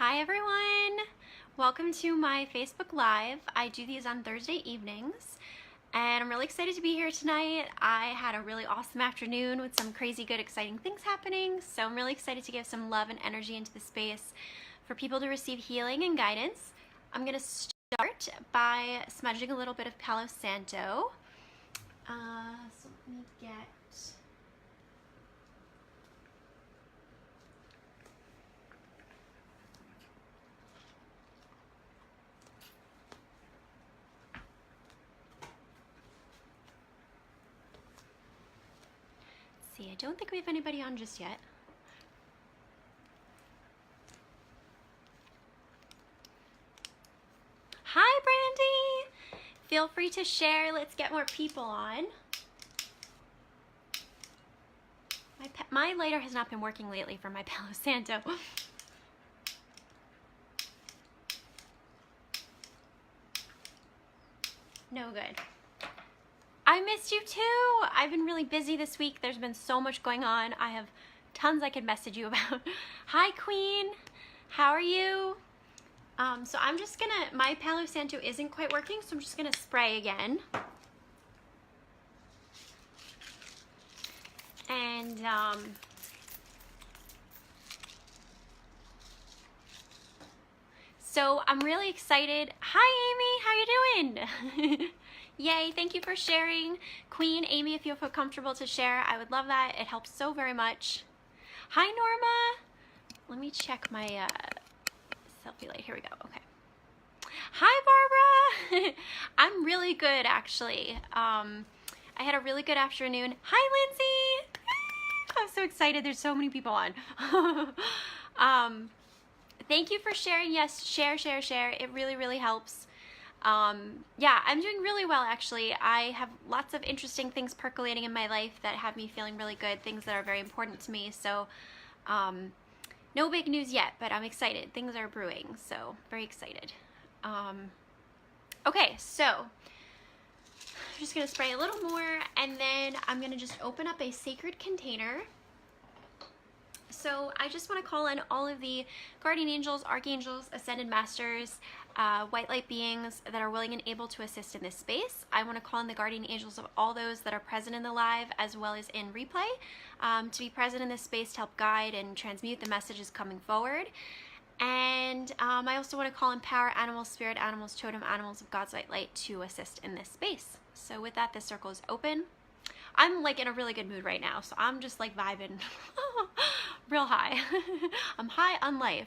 Hi everyone! Welcome to my Facebook Live. I do these on Thursday evenings and I'm really excited to be here tonight. I had a really awesome afternoon with some crazy good exciting things happening, so I'm really excited to give some love and energy into the space for people to receive healing and guidance. I'm going to start by smudging a little bit of Palo Santo. So let me get... I don't think we have anybody on just yet. Hi, Brandy! Feel free to share. Let's get more people on. My lighter has not been working lately for my Palo Santo. No good. I missed you too. I've been really busy this week. There's been so much going on. I have tons I could message you about. Hi, Queen. How are you? So I'm just gonna, my Palo Santo isn't quite working, so I'm just gonna spray again. And so I'm really excited. Hi, Amy. How you doing? Yay, thank you for sharing. Queen, Amy, if you feel comfortable to share, I would love that. It helps so very much. Hi, Norma. Let me check my selfie light. Here we go. Okay. Hi, Barbara. I'm really good, actually. I had a really good afternoon. Hi, Lindsay. I'm so excited. There's so many people on. Thank you for sharing. Yes, share. It really, really helps. Yeah, I'm doing really well, actually. I have lots of interesting things percolating in my life that have me feeling really good, things that are very important to me. So, no big news yet, but I'm excited. Things are brewing, so very excited. Okay, so I'm just going to spray a little more, and then I'm going to just open up a sacred container. So I just want to call in all of the guardian angels, archangels, ascended masters, white light beings that are willing and able to assist in this space. I want to call in the guardian angels of all those that are present in the live as well as in replay to be present in this space to help guide and transmute the messages coming forward. And I also want to call in power animals, spirit animals, totem animals of God's white light to assist in this space. So with that, this circle is open. I'm like in a really good mood right now, so I'm just like vibing real high. I'm high on life.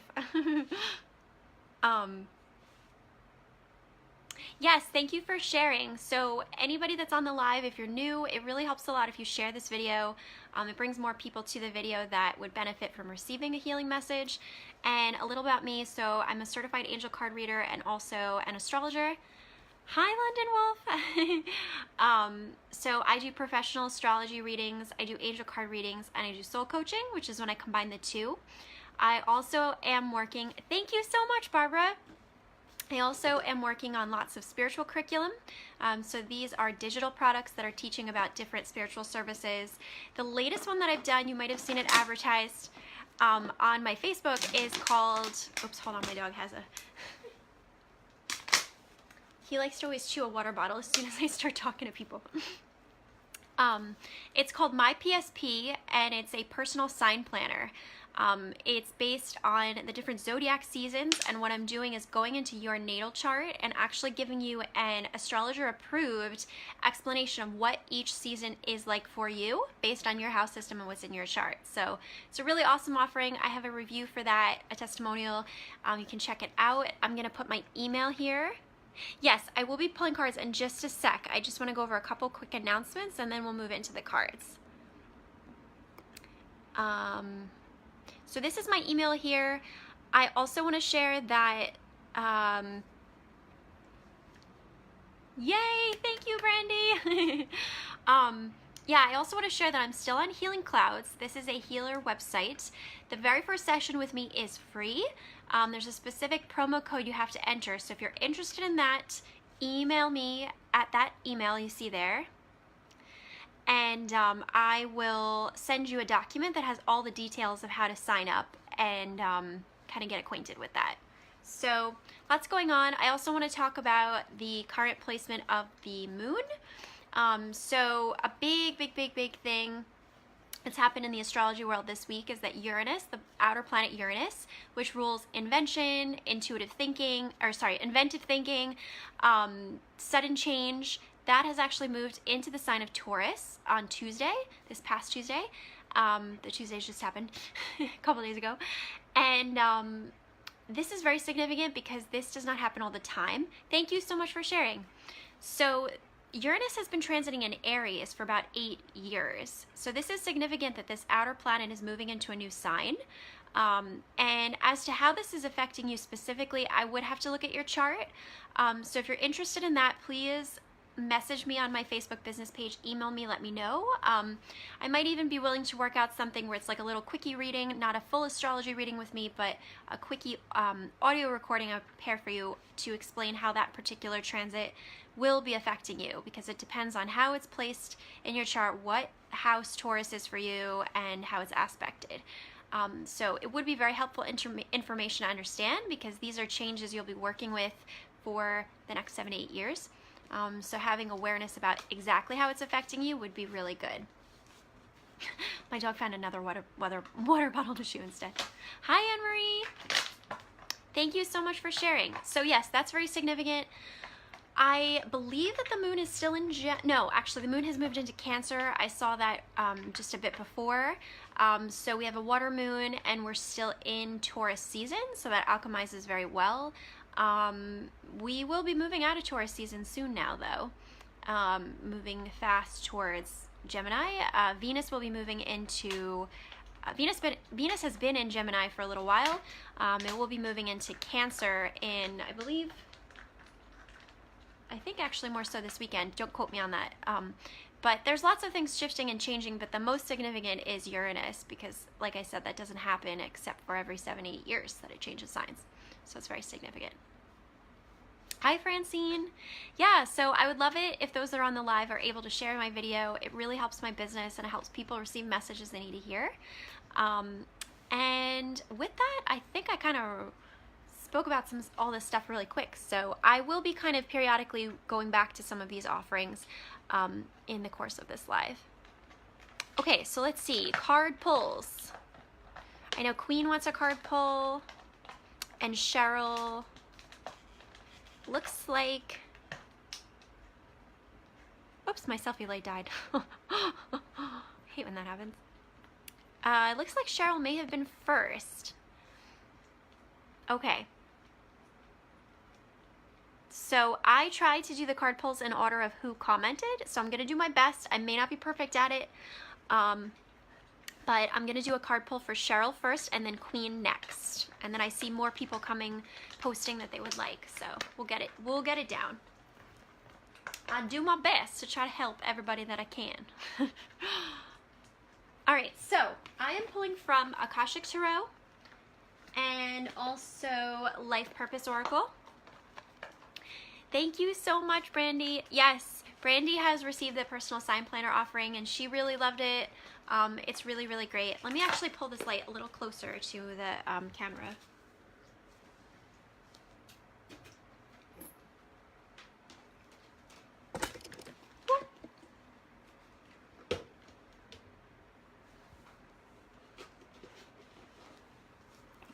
Yes, thank you for sharing. So anybody that's on the live, if you're new, it really helps a lot if you share this video. It brings more people to the video that would benefit from receiving a healing message. And a little about me, so I'm a certified angel card reader and also an astrologer. Hi, London Wolf. So I do professional astrology readings, I do angel card readings, and I do soul coaching, which is when I combine the two. I also am working, thank you so much, Barbara. I also am working on lots of spiritual curriculum. So these are digital products that are teaching about different spiritual services. The latest one that I've done, you might have seen it advertised on my Facebook, is called, oops, hold on, my dog has a... He likes to always chew a water bottle as soon as I start talking to people. It's called My PSP, and it's a personal sign planner. It's based on the different zodiac seasons, and what I'm doing is going into your natal chart and actually giving you an astrologer approved explanation of what each season is like for you based on your house system and what's in your chart. So it's a really awesome offering. I have a review for that, a testimonial. You can check it out. I'm gonna put my email here. Yes, I will be pulling cards in just a sec. I just want to go over a couple quick announcements and then we'll move into the cards. So this is my email here. I also want to share that, yay, thank you, Brandy. Yeah, I also want to share that I'm still on Healing Clouds. This is a healer website. The very first session with me is free. There's a specific promo code you have to enter. So if you're interested in that, email me at that email you see there. And I will send you a document that has all the details of how to sign up and kind kind of get acquainted with that. So lots going on. I also want to talk about the current placement of the moon. So a big thing that's happened in the astrology world this week is that Uranus, the outer planet Uranus, which rules invention, inventive thinking, sudden change, that has actually moved into the sign of Taurus on Tuesday, this past Tuesday. The Tuesdays just happened a couple days ago. And this is very significant because this does not happen all the time. Thank you so much for sharing. So Uranus has been transiting in Aries for about 8 years. So this is significant that this outer planet is moving into a new sign. And as to how this is affecting you specifically, I would have to look at your chart. So if you're interested in that, please message me on my Facebook business page, email me, let me know. I might even be willing to work out something where it's like a little quickie reading, not a full astrology reading with me, but a quickie audio recording I prepare for you to explain how that particular transit will be affecting you, because it depends on how it's placed in your chart, what house Taurus is for you, and how it's aspected. So it would be very helpful information to understand, because these are changes you'll be working with for the next 7 to 8 years. So having awareness about exactly how it's affecting you would be really good. My dog found another water bottle to chew instead. Hi, Anne-Marie. Thank you so much for sharing. So yes, that's very significant. I believe that the moon is still in no, actually the moon has moved into Cancer. I saw that just a bit before. So we have a water moon and we're still in Taurus season, so that alchemizes very well. We will be moving out of Taurus season soon now, though. Moving fast towards Gemini. Venus will be moving into Venus has been in Gemini for a little while. It will be moving into Cancer in, I think actually more so this weekend. Don't quote me on that. But there's lots of things shifting and changing, but the most significant is Uranus, because like I said, that doesn't happen except for every 7 to 8 years that it changes signs. So it's very significant. Hi, Francine. Yeah, so I would love it if those that are on the live are able to share my video. It really helps my business and it helps people receive messages they need to hear. And with that, I think I kind of spoke about all this stuff really quick. So I will be kind of periodically going back to some of these offerings in the course of this live. Okay, so let's see. Card pulls. I know Queen wants a card pull. And Cheryl looks like, oops, my selfie light died. Hate when that happens. It looks like Cheryl may have been first. Okay. So I tried to do the card pulls in order of who commented, so I'm going to do my best. I may not be perfect at it, but I'm going to do a card pull for Cheryl first and then Queen next. And then I see more people posting that they would like, so we'll get it down. I'll do my best to try to help everybody that I can. All right, so I am pulling from Akashic Tarot and also Life Purpose Oracle. Thank you so much, Brandy. Yes, Brandy has received the personal sign planner offering and she really loved it. It's really, really great. Let me actually pull this light a little closer to the camera.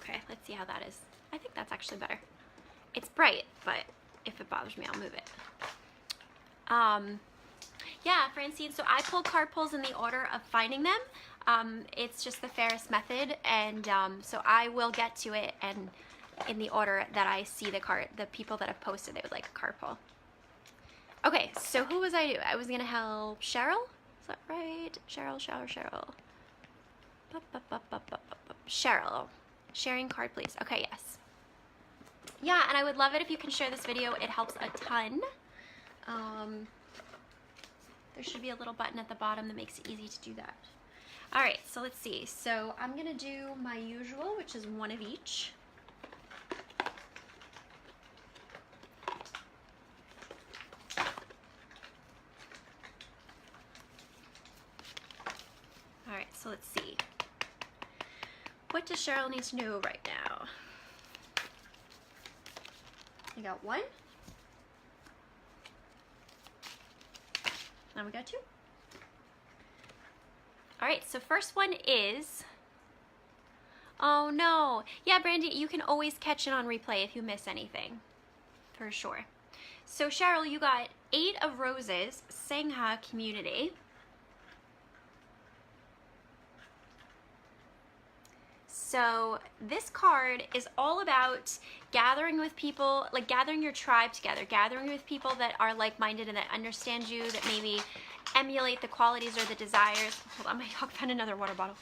Okay, let's see how that is. I think that's actually better. It's bright, but if it bothers me, I'll move it. Yeah, Francine, so I pull card pulls in the order of finding them. It's just the fairest method, and so I will get to it and in the order that I see the people that have posted they would like a card pull. Okay, so who was I doing? I was going to help Cheryl? Is that right? Cheryl. Cheryl. Sharing card, please. Okay, yes. Yeah, and I would love it if you can share this video. It helps a ton. There should be a little button at the bottom that makes it easy to do that. All right, so let's see. So I'm gonna do my usual, which is one of each. All right, so let's see. What does Cheryl need to know right now? I got one. Now we got two. All right, so first one is, oh no. Yeah, Brandy, you can always catch it on replay if you miss anything, for sure. So Cheryl, you got 8 of Roses, Sangha community. So this card is all about gathering with people, like gathering your tribe together, gathering with people that are like-minded and that understand you, that maybe emulate the qualities or the desires. Hold on, my dog found another water bottle.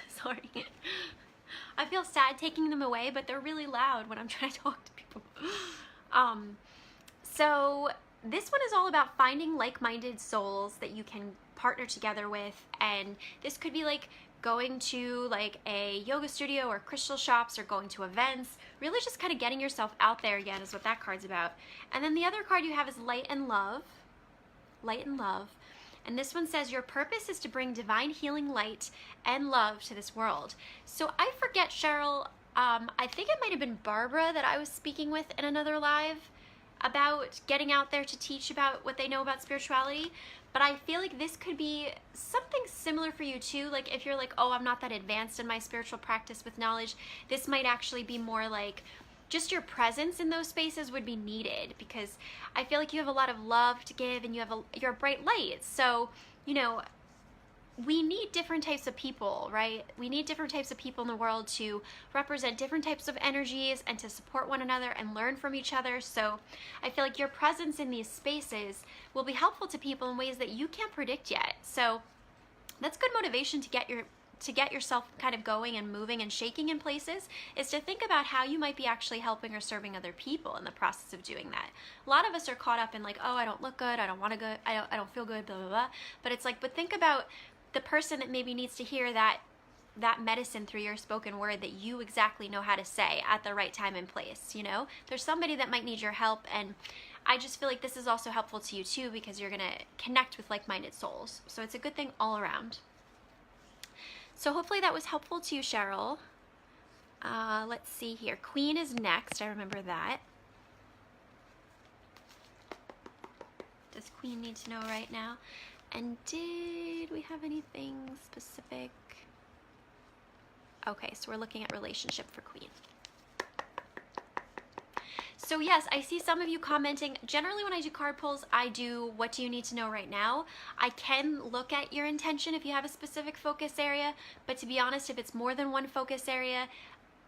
Sorry. I feel sad taking them away, but they're really loud when I'm trying to talk to people. So this one is all about finding like-minded souls that you can partner together with, and this could be like going to like a yoga studio or crystal shops or going to events, really just kind of getting yourself out there again is what that card's about. And then the other card you have is Light and Love. Light and Love. And this one says, your purpose is to bring divine healing light and love to this world. So I forget, Cheryl, I think it might have been Barbara that I was speaking with in another live about getting out there to teach about what they know about spirituality. But I feel like this could be something similar for you too. Like if you're like, oh, I'm not that advanced in my spiritual practice with knowledge, this might actually be more like just your presence in those spaces would be needed, because I feel like you have a lot of love to give and you're a bright light. So, you know, we need different types of people, right? We need different types of people in the world to represent different types of energies and to support one another and learn from each other. So I feel like your presence in these spaces will be helpful to people in ways that you can't predict yet. So that's good motivation to get yourself kind of going and moving and shaking in places, is to think about how you might be actually helping or serving other people in the process of doing that. A lot of us are caught up in like, oh, I don't look good, I don't want to go, I don't feel good, blah, blah, blah. But it's like, but think about the person that maybe needs to hear that medicine through your spoken word that you exactly know how to say at the right time and place, you know? There's somebody that might need your help, and I just feel like this is also helpful to you too, because you're gonna connect with like-minded souls. So it's a good thing all around. So hopefully that was helpful to you, Cheryl. Let's see here. Queen is next. I remember that. Does Queen need to know right now? And did we have anything specific? Okay, so we're looking at relationship for Queen. So yes, I see some of you commenting. Generally when I do card pulls, I do what do you need to know right now. I can look at your intention if you have a specific focus area, but to be honest, if it's more than one focus area,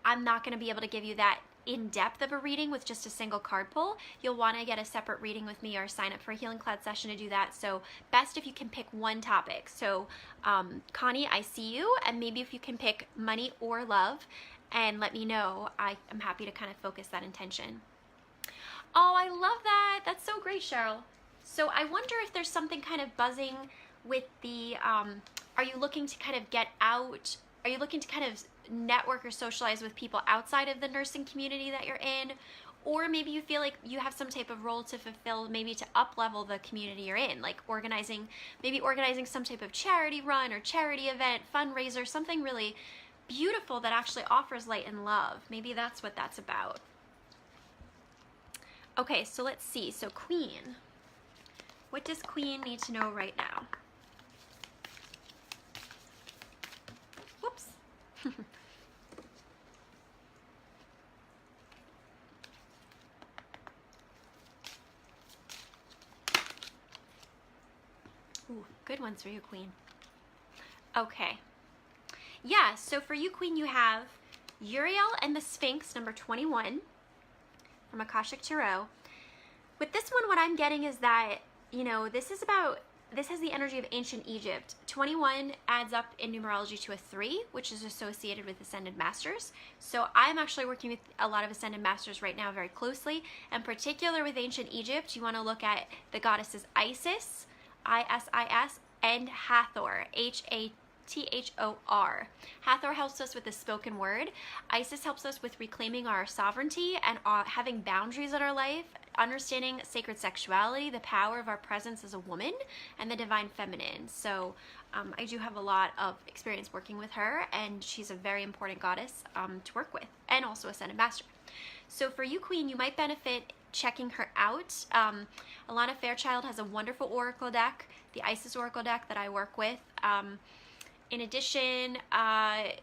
I'm not going to be able to give you that in-depth of a reading with just a single card pull. You'll want to get a separate reading with me or sign up for a Healing Cloud session to do that. So best if you can pick one topic. So Connie, I see you, and maybe if you can pick money or love and let me know, I am happy to kind of focus that intention. Oh, I love that. That's so great, Cheryl. So I wonder if there's something kind of buzzing with the, are you looking to kind of get out? Are you looking to kind of network or socialize with people outside of the nursing community that you're in? Or maybe you feel like you have some type of role to fulfill, maybe to up-level the community you're in, like maybe organizing some type of charity run or charity event, fundraiser, something really beautiful that actually offers light and love. Maybe that's what that's about. Okay, so let's see. So Queen, what does Queen need to know right now? Whoops. Ooh, good ones for you, Queen. Okay. Yeah, so for you, Queen, you have Uriel and the Sphinx, number 21. From Akashic Tarot. With this one, what I'm getting is that, you know, this has the energy of ancient Egypt. 21 adds up in numerology to a 3, which is associated with Ascended Masters. So I'm actually working with a lot of Ascended Masters right now very closely. In particular with ancient Egypt, you want to look at the goddesses Isis, I-S-I-S, and Hathor, H-A-Thor. Hathor helps us with the spoken word. Isis helps us with reclaiming our sovereignty and having boundaries in our life, understanding sacred sexuality, the power of our presence as a woman, and the divine feminine. So I do have a lot of experience working with her, and she's a very important goddess to work with, and also Ascended Master. So for you, Queen, you might benefit checking her out. Alana Fairchild has a wonderful oracle deck, the Isis oracle deck that I work with. In addition,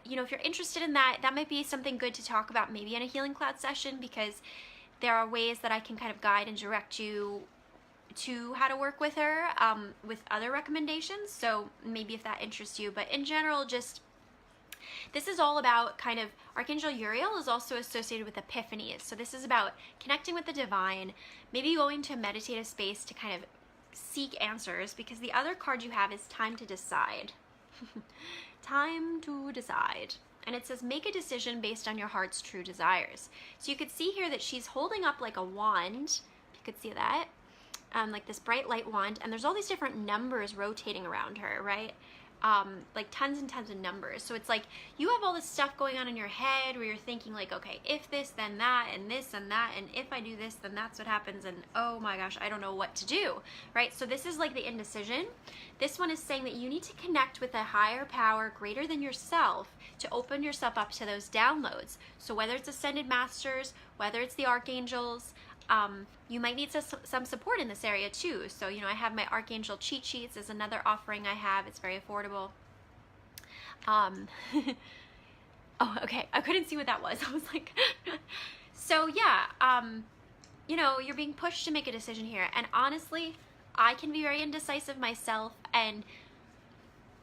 you know, if you're interested in that, that might be something good to talk about maybe in a Healing Cloud session, because there are ways that I can kind of guide and direct you to how to work with her with other recommendations. So maybe if that interests you, but in general, just this is all about kind of, Archangel Uriel is also associated with epiphanies. So this is about connecting with the divine, maybe going to a meditative space to kind of seek answers, because the other card you have is Time to Decide. Time to decide. And it says, make a decision based on your heart's true desires. So you could see here that she's holding up like a wand, if you could see that, like this bright light wand, and there's all these different numbers rotating around her, right? Like tons and tons of numbers. So it's like you have all this stuff going on in your head where you're thinking like, okay, if this, then that, and this and that, and if I do this, then that's what happens, and oh my gosh, I don't know what to do, right? So this is like the indecision. This one is saying that you need to connect with a higher power greater than yourself to open yourself up to those downloads. So whether it's Ascended Masters, whether it's the Archangels, you might need some support in this area too. So, you know, I have my Archangel cheat sheets is another offering I have. It's very affordable. Oh, okay. I couldn't see what that was. I was like, so yeah, you know, you're being pushed to make a decision here. And honestly, I can be very indecisive myself. And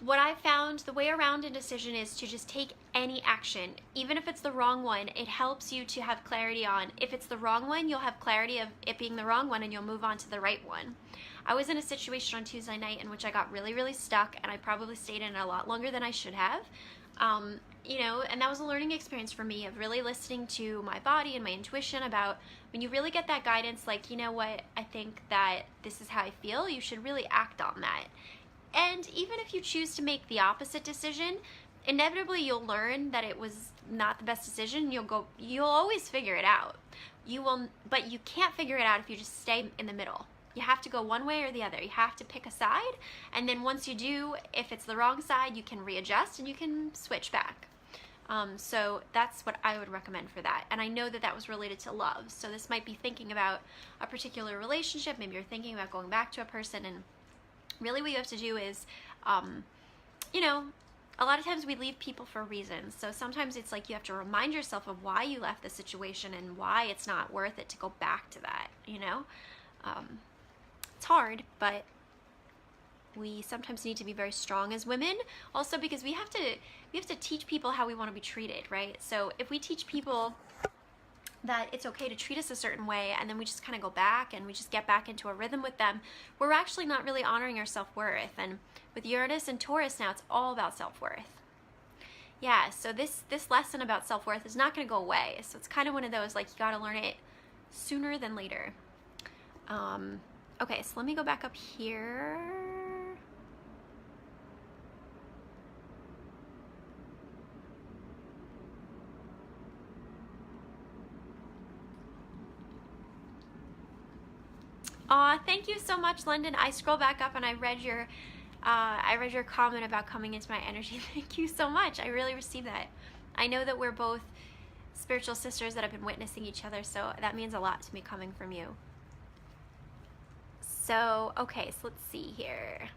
what I found, the way around indecision is to just take any action. Even if it's the wrong one, it helps you to have clarity on, if it's the wrong one, you'll have clarity of it being the wrong one and you'll move on to the right one. I was in a situation on Tuesday night in which I got really, really stuck, and I probably stayed in it a lot longer than I should have. You know, and that was a learning experience for me of really listening to my body and my intuition about when you really get that guidance, like, you know what, I think that this is how I feel, you should really act on that. And even if you choose to make the opposite decision, inevitably you'll learn that it was not the best decision. You'll always figure it out. But you can't figure it out if you just stay in the middle. You have to go one way or the other. You have to pick a side, and then once you do, if it's the wrong side, you can readjust and you can switch back. So that's what I would recommend for that. And I know that that was related to love. So this might be thinking about a particular relationship. Maybe you're thinking about going back to a person, and really what you have to do is, you know, a lot of times we leave people for reasons. So sometimes it's like you have to remind yourself of why you left the situation and why it's not worth it to go back to that, you know? It's hard, but we sometimes need to be very strong as women. Also because we have to teach people how we want to be treated, right? So if we teach people that it's okay to treat us a certain way, and then we just kind of go back and we just get back into a rhythm with them, we're actually not really honoring our self-worth. And with Uranus and Taurus now, it's all about self-worth. Yeah, so this lesson about self-worth is not going to go away. So it's kind of one of those, like, you got to learn it sooner than later. Okay, so let me go back up here. Aw, thank you so much, London. I scrolled back up and I read your comment about coming into my energy. Thank you so much. I really received that. I know that we're both spiritual sisters that have been witnessing each other, so that means a lot to me coming from you. So, okay, so let's see here.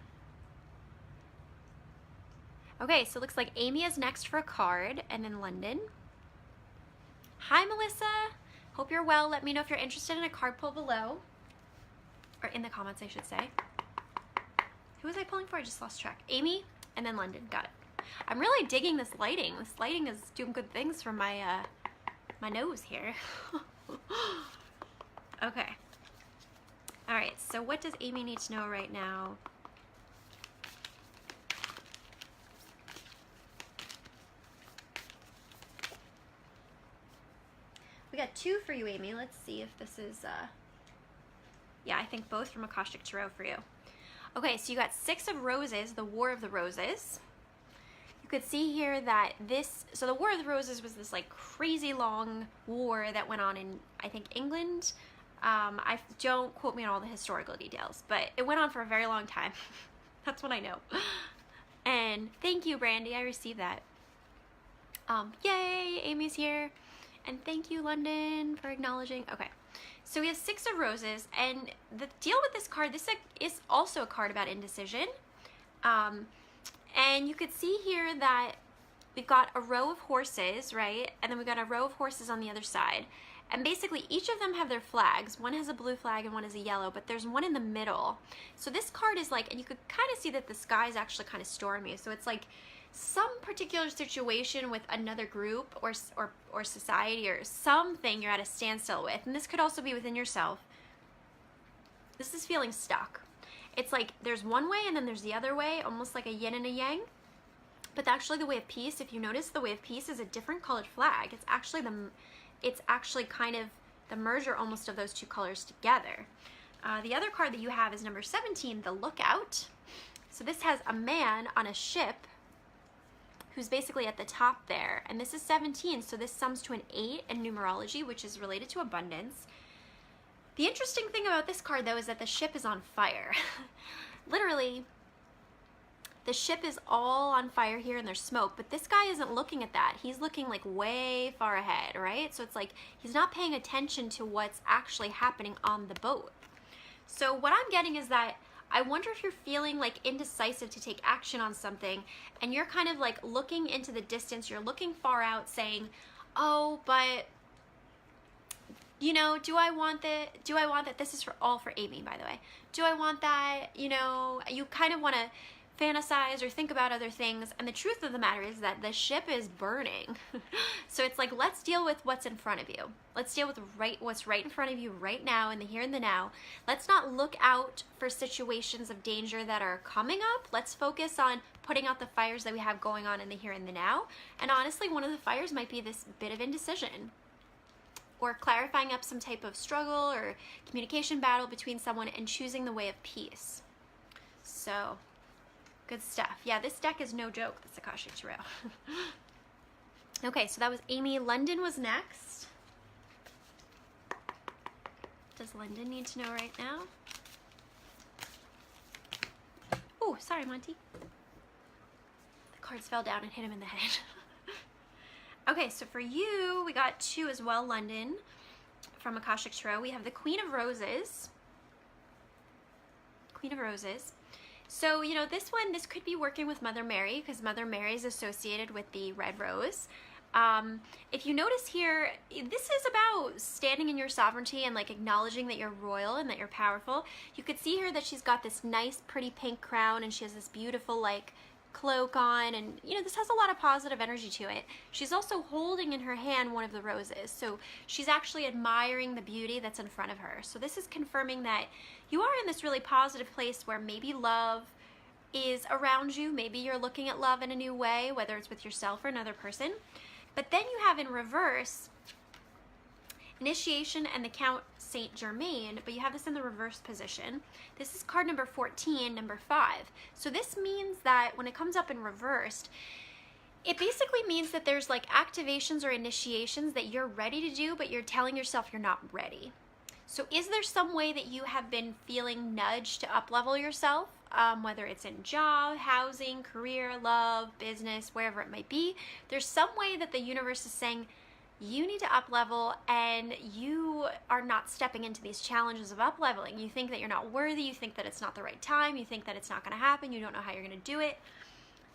Okay, so it looks like Amy is next for a card, and then London. Hi, Melissa. Hope you're well. Let me know if you're interested in a card pull below. Or in the comments, I should say. Who was I pulling for? I just lost track. Amy, and then London. Got it. I'm really digging this lighting. This lighting is doing good things for my my nose here. Okay. All right, so what does Amy need to know right now? We got two for you, Amy. Let's see if this is, yeah, I think both from Akashic Tarot for you. Okay, so you got Six of Roses, the War of the Roses. You could see here that so the War of the Roses was this like crazy long war that went on in, I think, England. I don't quote me on all the historical details, but it went on for a very long time. That's what I know. And thank you, Brandy. I received that. Yay, Amy's here. And thank you, London, for acknowledging. Okay, so we have 6 of roses, and the deal with this card, this is also a card about indecision. And you could see here that we've got a row of horses, right? And then we've got a row of horses on the other side. And basically each of them have their flags. One has a blue flag and one has a yellow, but there's one in the middle. So this card is like, and you could kind of see that the sky is actually kind of stormy. So it's like some particular situation with another group or society or something you're at a standstill with. And this could also be within yourself. This is feeling stuck. It's like there's one way and then there's the other way, almost like a yin and a yang. But actually the way of peace, if you notice, the way of peace is a different colored flag. It's actually kind of the merger almost of those two colors together. The other card that you have is number 17, the Lookout. So this has a man on a ship who's basically at the top there. And this is 17, so this sums to an 8 in numerology, which is related to abundance. The interesting thing about this card, though, is that the ship is on fire. Literally, the ship is all on fire here and there's smoke, but this guy isn't looking at that. He's looking like way far ahead, right? So it's like he's not paying attention to what's actually happening on the boat. So what I'm getting is that I wonder if you're feeling like indecisive to take action on something, and you're kind of like looking into the distance, you're looking far out saying, oh, but you know, do I want that? This is all for Amy, by the way. Do I want that? You know, you kind of want to fantasize or think about other things, and the truth of the matter is that the ship is burning. So it's like, let's deal with what's in front of you. Let's deal with what's right in front of you right now, in the here and the now. Let's not look out for situations of danger that are coming up. Let's focus on putting out the fires that we have going on in the here and the now. And honestly, one of the fires might be this bit of indecision, or clarifying up some type of struggle or communication battle between someone and choosing the way of peace. So good stuff. Yeah, this deck is no joke, the Akashic Tarot. Okay, so that was Amy. London was next. Does London need to know right now? Oh, sorry, Monty. The cards fell down and hit him in the head. Okay, so for you, we got 2 as well, London, from Akashic Tarot. We have the Queen of Roses. Queen of Roses. So, you know, this could be working with Mother Mary, because Mother Mary is associated with the red rose. If you notice here, this is about standing in your sovereignty and like acknowledging that you're royal and that you're powerful. You could see here that she's got this nice, pretty pink crown, and she has this beautiful like cloak on, and you know, this has a lot of positive energy to it. She's also holding in her hand one of the roses, so she's actually admiring the beauty that's in front of her. So this is confirming that you are in this really positive place where maybe love is around you. Maybe you're looking at love in a new way, whether it's with yourself or another person. But then you have in reverse Initiation and the Count Saint Germain, but you have this in the reverse position. This is card number 14, number 5. So this means that when it comes up in reversed, it basically means that there's like activations or initiations that you're ready to do, but you're telling yourself you're not ready. So is there some way that you have been feeling nudged to up-level yourself, whether it's in job, housing, career, love, business, wherever it might be? There's some way that the universe is saying, you need to up-level, and you are not stepping into these challenges of up-leveling. You think that you're not worthy, you think that it's not the right time, you think that it's not going to happen, you don't know how you're going to do it.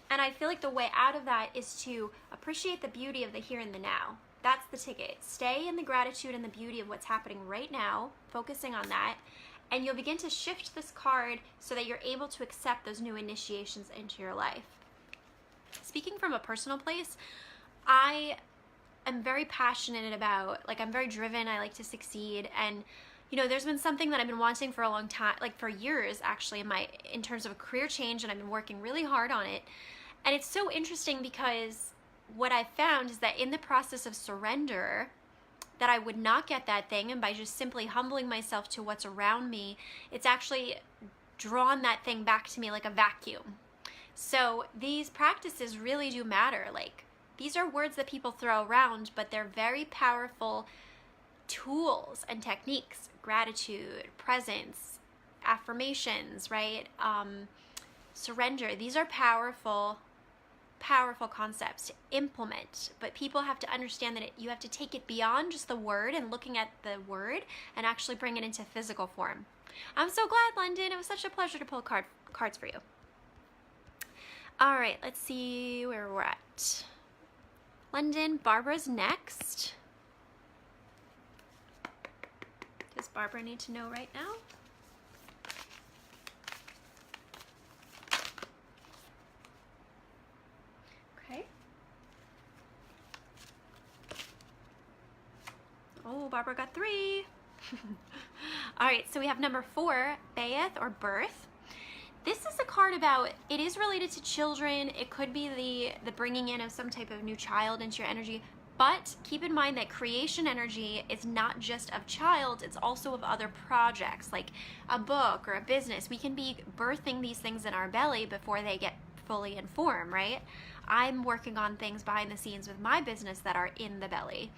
And I feel like the way out of that is to appreciate the beauty of the here and the now. That's the ticket. Stay in the gratitude and the beauty of what's happening right now, focusing on that, and you'll begin to shift this card so that you're able to accept those new initiations into your life. Speaking from a personal place, I'm very passionate about, like, I'm very driven, I like to succeed, and you know, there's been something that I've been wanting for a long time, like for years actually, in terms of a career change, and I've been working really hard on it. And it's so interesting because what I found is that in the process of surrender, that I would not get that thing, and by just simply humbling myself to what's around me, it's actually drawn that thing back to me like a vacuum. So these practices really do matter. Like, these are words that people throw around, but they're very powerful tools and techniques, gratitude, presence, affirmations, right? Surrender. These are powerful concepts to implement, but people have to understand that you have to take it beyond just the word and looking at the word and actually bring it into physical form. I'm so glad, London. It was such a pleasure to pull cards for you. All right, let's see where we're at. London, Barbara's next. Does Barbara need to know right now? Okay. Oh, Barbara got 3. All right, so we have number 4, Bayeth or birth. This is a card about, it is related to children. It could be the bringing in of some type of new child into your energy, but keep in mind that creation energy is not just of child, it's also of other projects, like a book or a business. We can be birthing these things in our belly before they get fully in form, right? I'm working on things behind the scenes with my business that are in the belly.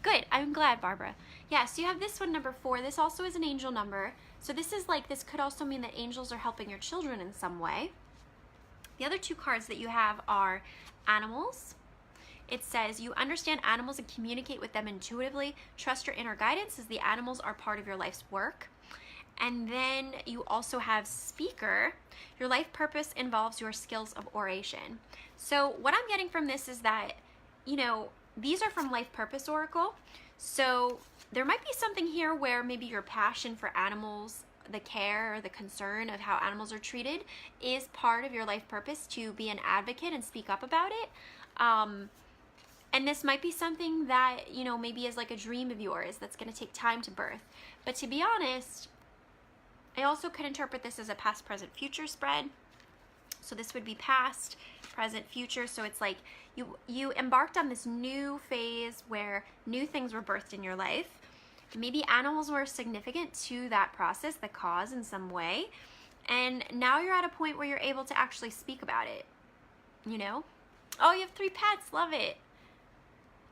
Good, I'm glad, Barbara. Yeah, so you have this one, number 4. This also is an angel number. So this is like, this could also mean that angels are helping your children in some way. The other 2 cards that you have are animals. It says, you understand animals and communicate with them intuitively. Trust your inner guidance as the animals are part of your life's work. And then you also have speaker. Your life purpose involves your skills of oration. So what I'm getting from this is that, you know, these are from Life Purpose Oracle. So there might be something here where maybe your passion for animals, the care or the concern of how animals are treated is part of your life purpose, to be an advocate and speak up about it. And this might be something that, you know, maybe is like a dream of yours that's going to take time to birth. But to be honest, I also could interpret this as a past, present, future spread. So this would be past, present, future. So it's like you embarked on this new phase where new things were birthed in your life. Maybe animals were significant to that process, the cause in some way. And now you're at a point where you're able to actually speak about it, you know? Oh, you have 3 pets. Love it.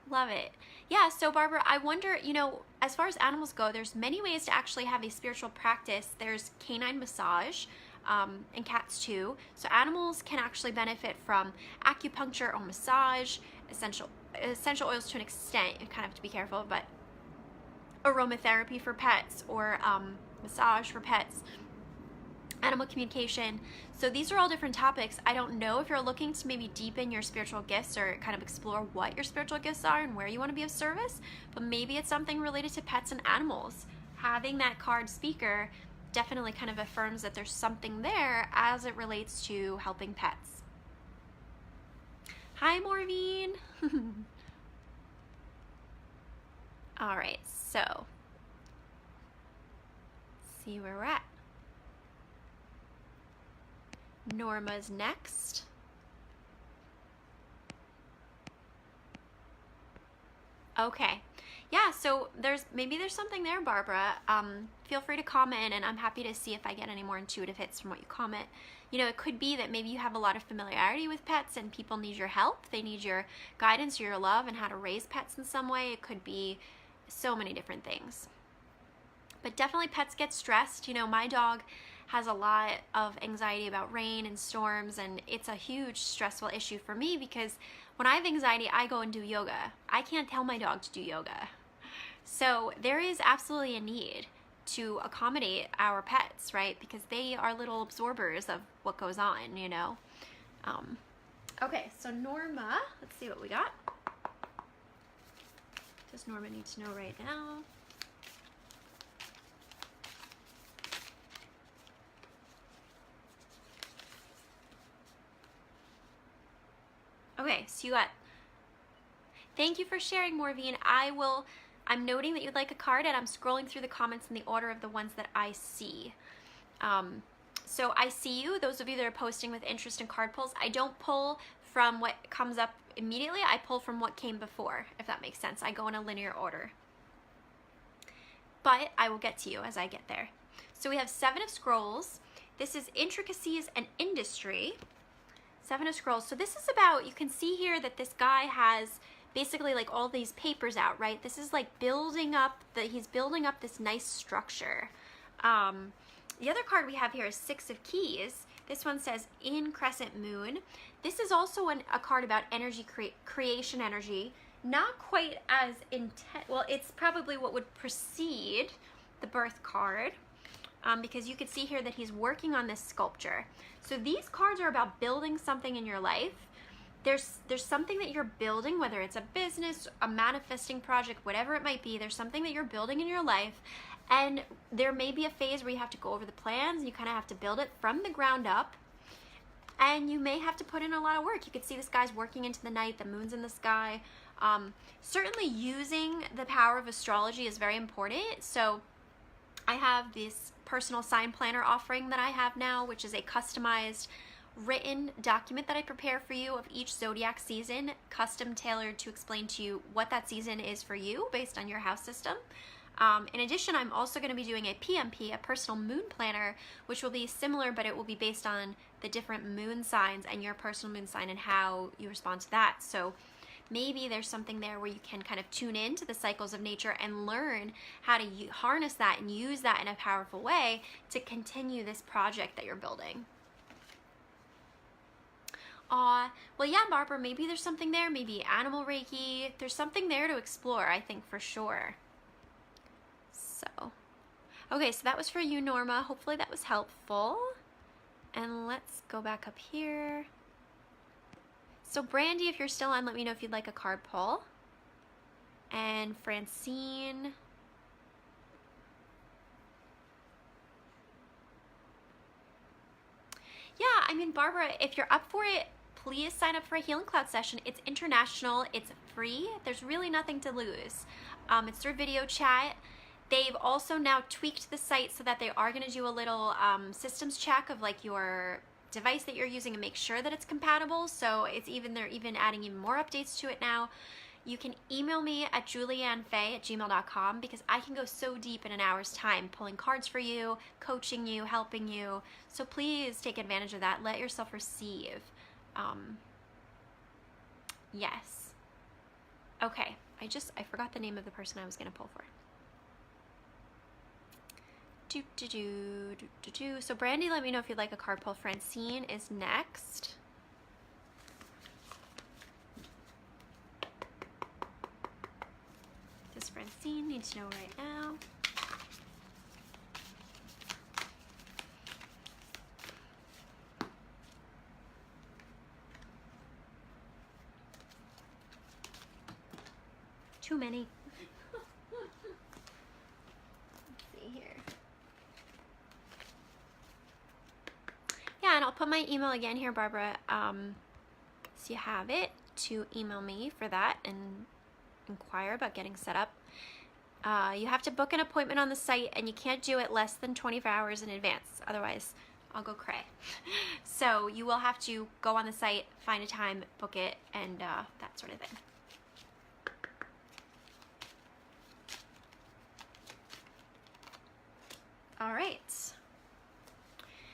Love it. Yeah, so Barbara, I wonder, you know, as far as animals go, there's many ways to actually have a spiritual practice. There's canine massage, and cats too. So animals can actually benefit from acupuncture or massage, essential oils to an extent. You kind of have to be careful, but aromatherapy for pets, or massage for pets, animal communication. So these are all different topics. I don't know if you're looking to maybe deepen your spiritual gifts or kind of explore what your spiritual gifts are and where you want to be of service, but maybe it's something related to pets and animals. Having that card speaker definitely kind of affirms that there's something there as it relates to helping pets. Hi, Morvine. All right, so let's see where we're at. Norma's next. Okay. Yeah, so maybe there's something there, Barbara. Feel free to comment, and I'm happy to see if I get any more intuitive hits from what you comment. You know, it could be that maybe you have a lot of familiarity with pets and people need your help. They need your guidance or your love and how to raise pets in some way. It could be so many different things. But definitely pets get stressed. You know, my dog has a lot of anxiety about rain and storms, and it's a huge stressful issue for me because when I have anxiety, I go and do yoga. I can't tell my dog to do yoga. So there is absolutely a need to accommodate our pets, right? Because they are little absorbers of what goes on, you know? Okay, so Norma, let's see what we got. Does Norma need to know right now? Okay, so you got, thank you for sharing, Morvine. I'm noting that you'd like a card, and I'm scrolling through the comments in the order of the ones that I see. So I see you, those of you that are posting with interest in card pulls. I don't pull from what comes up immediately, I pull from what came before, if that makes sense. I go in a linear order. But I will get to you as I get there. So we have 7 of Scrolls. This is Intricacies and Industry. 7 of Scrolls. So this is about, you can see here that this guy has basically like all these papers out, right? This is like building up he's building up this nice structure. The other card we have here is Six of Keys. This one says in crescent moon. This is also a card about energy, creation energy. Not quite as intense. Well, it's probably what would precede the birth card, because you could see here that he's working on this sculpture. So these cards are about building something in your life. There's something that you're building, whether it's a business, a manifesting project, whatever it might be. There's something that you're building in your life, and there may be a phase where you have to go over the plans and you kind of have to build it from the ground up, and you may have to put in a lot of work. You could see this guy's working into the night, the moon's in the sky. Certainly using the power of astrology is very important. So I have this personal sign planner offering that I have now, which is a customized written document that I prepare for you of each zodiac season, custom tailored to explain to you what that season is for you based on your house system. In addition, I'm also going to be doing a PMP, a personal moon planner, which will be similar, but it will be based on the different moon signs and your personal moon sign and how you respond to that. So maybe there's something there where you can kind of tune into the cycles of nature and learn how to harness that and use that in a powerful way to continue this project that you're building. Well, yeah, Barbara, maybe there's something there, maybe animal Reiki. There's something there to explore, I think, for sure. So, okay, so that was for you, Norma. Hopefully that was helpful. And let's go back up here. So Brandy, if you're still on, let me know if you'd like a card pull. And Francine. Yeah, I mean, Barbara, if you're up for it, please sign up for a Healing Cloud session. It's international, it's free, there's really nothing to lose. It's through video chat. They've also now tweaked the site so that they are going to do a little systems check of like your device that you're using and make sure that it's compatible. So they're even adding even more updates to it now. You can email me at juliannefay@gmail.com because I can go so deep in an hour's time pulling cards for you, coaching you, helping you. So please take advantage of that. Let yourself receive. Yes. Okay. I forgot the name of the person I was going to pull for. So Brandy, let me know if you'd like a card pull. Francine is next. Does Francine need to know right now? Too many. Let's see here. Yeah, and I'll put my email again here, Barbara, so you have it to email me for that and inquire about getting set up. You have to book an appointment on the site, and you can't do it less than 24 hours in advance. Otherwise, I'll go cray. So you will have to go on the site, find a time, book it, and that sort of thing. All right.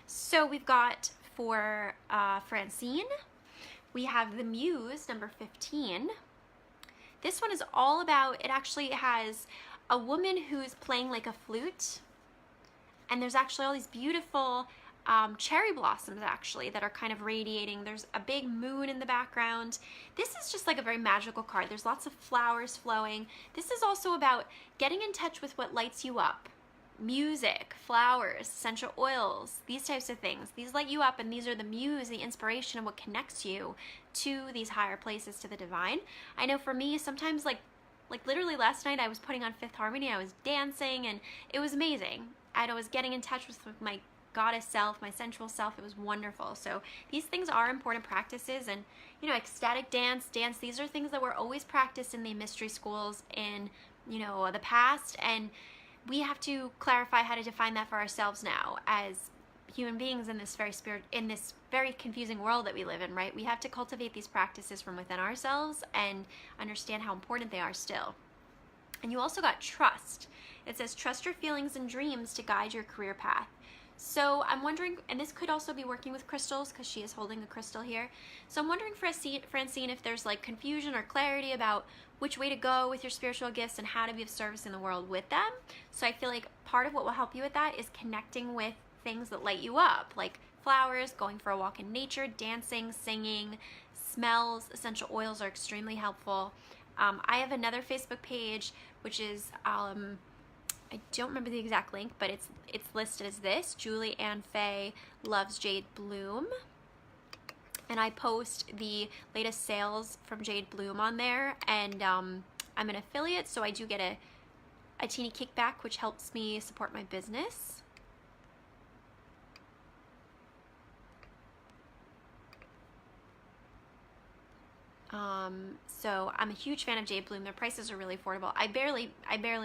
So we've got for Francine, we have the Muse, number 15. This one is all about, it actually has a woman who's playing like a flute, and there's actually all these beautiful cherry blossoms actually that are kind of radiating. There's a big moon in the background. This is just like a very magical card. There's lots of flowers flowing. This is also about getting in touch with what lights you up. Music, flowers, essential oils, these types of things. These light you up, and these are the muse, the inspiration of what connects you to these higher places, to the divine. I know for me, sometimes like literally last night I was putting on Fifth Harmony, I was dancing, and it was amazing. And I was getting in touch with my goddess self, my sensual self. It was wonderful. So these things are important practices, and you know, ecstatic dance, these are things that were always practiced in the mystery schools in, you know, the past, and we have to clarify how to define that for ourselves now as human beings in this very confusing world that we live in, right? We have to cultivate these practices from within ourselves and understand how important they are still. And you also got trust. It says trust your feelings and dreams to guide your career path. So I'm wondering, and this could also be working with crystals because she is holding a crystal here. So I'm wondering, Francine, if there's like confusion or clarity about which way to go with your spiritual gifts and how to be of service in the world with them. So I feel like part of what will help you with that is connecting with things that light you up, like flowers, going for a walk in nature, dancing, singing, smells, essential oils are extremely helpful. I have another Facebook page, which is, I don't remember the exact link, but it's listed as this, Julie Ann Fay Loves Jade Bloom. And I post the latest sales from Jade Bloom on there, and I'm an affiliate, so I do get a teeny kickback, which helps me support my business. So I'm a huge fan of Jade Bloom. Their prices are really affordable. I barely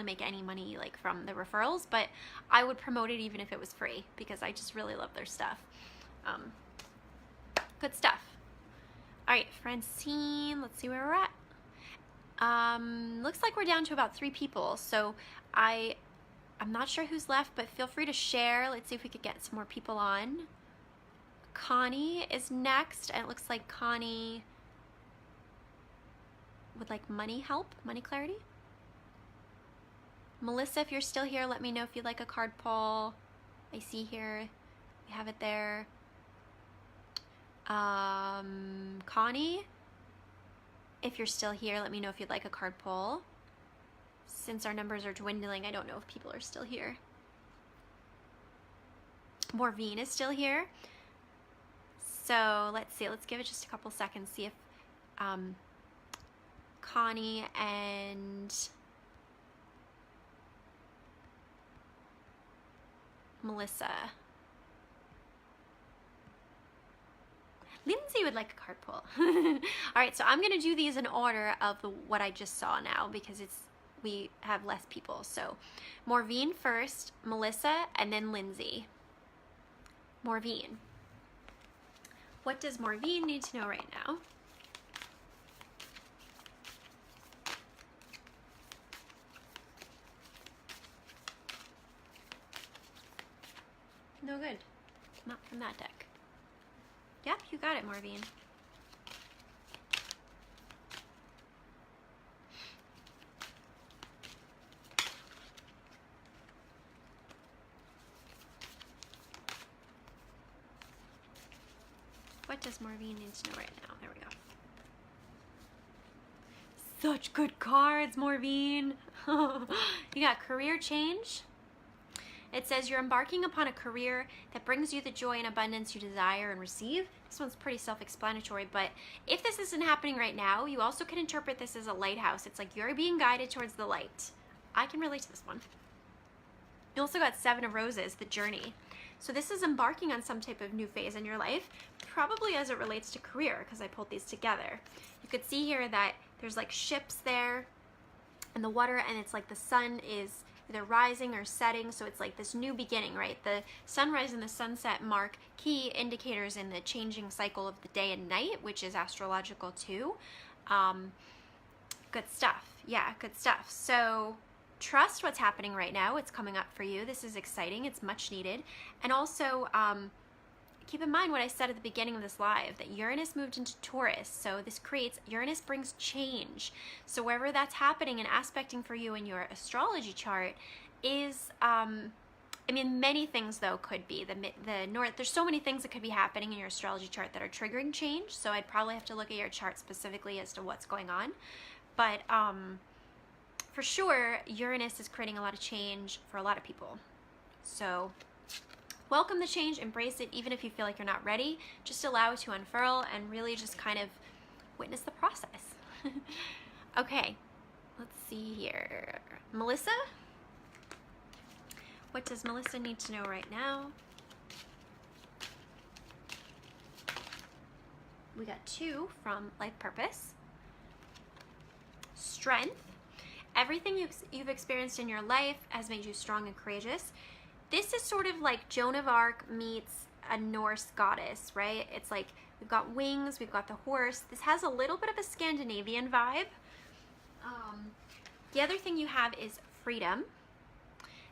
make any money like from the referrals, but I would promote it even if it was free because I just really love their stuff. Good stuff. All right, Francine, let's see where we're at. Looks like we're down to about 3 people. So I'm not sure who's left, but feel free to share. Let's see if we could get some more people on. Connie is next, and it looks like Connie would like money help, money clarity. Melissa, if you're still here, let me know if you'd like a card pull. I see here, we have it there. Connie, if you're still here, let me know if you'd like a card pull. Since our numbers are dwindling, I don't know if people are still here. Morvine is still here. So let's see, let's give it just a couple seconds, see if Connie and Melissa. Lindsay would like a card pull. All right, so I'm gonna do these in order of what I just saw now because we have less people. So Morvine first, Melissa, and then Lindsay. Morvine. What does Morvine need to know right now? No good. Not from that deck. Yep, you got it, Morvine. What does Morvine need to know right now? There we go. Such good cards, Morvine. You got career change. It says you're embarking upon a career that brings you the joy and abundance you desire and receive. This one's pretty self-explanatory, but if this isn't happening right now, you also can interpret this as a lighthouse. It's like you're being guided towards the light. I can relate to this one. You also got 7 of Roses, the journey. So this is embarking on some type of new phase in your life, probably as it relates to career, because I pulled these together. You could see here that there's like ships there in the water, and it's like the sun is either rising or setting, so it's like this new beginning, right? The sunrise and the sunset mark key indicators in the changing cycle of the day and night, which is astrological too. Good stuff. Yeah, good stuff. So trust what's happening right now. It's coming up for you. This is exciting. It's much needed. And also, keep in mind what I said at the beginning of this live, that Uranus moved into Taurus. So this creates, Uranus brings change. So wherever that's happening and aspecting for you in your astrology chart is, I mean, many things though could be. The north, there's so many things that could be happening in your astrology chart that are triggering change. So I'd probably have to look at your chart specifically as to what's going on. But for sure, Uranus is creating a lot of change for a lot of people. So welcome the change, embrace it, even if you feel like you're not ready. Just allow it to unfurl and really just kind of witness the process. Okay, let's see here. Melissa? What does Melissa need to know right now? We got 2 from Life Purpose. Strength. Everything you've experienced in your life has made you strong and courageous. This is sort of like Joan of Arc meets a Norse goddess, right? It's like we've got wings, we've got the horse. This has a little bit of a Scandinavian vibe. The other thing you have is freedom.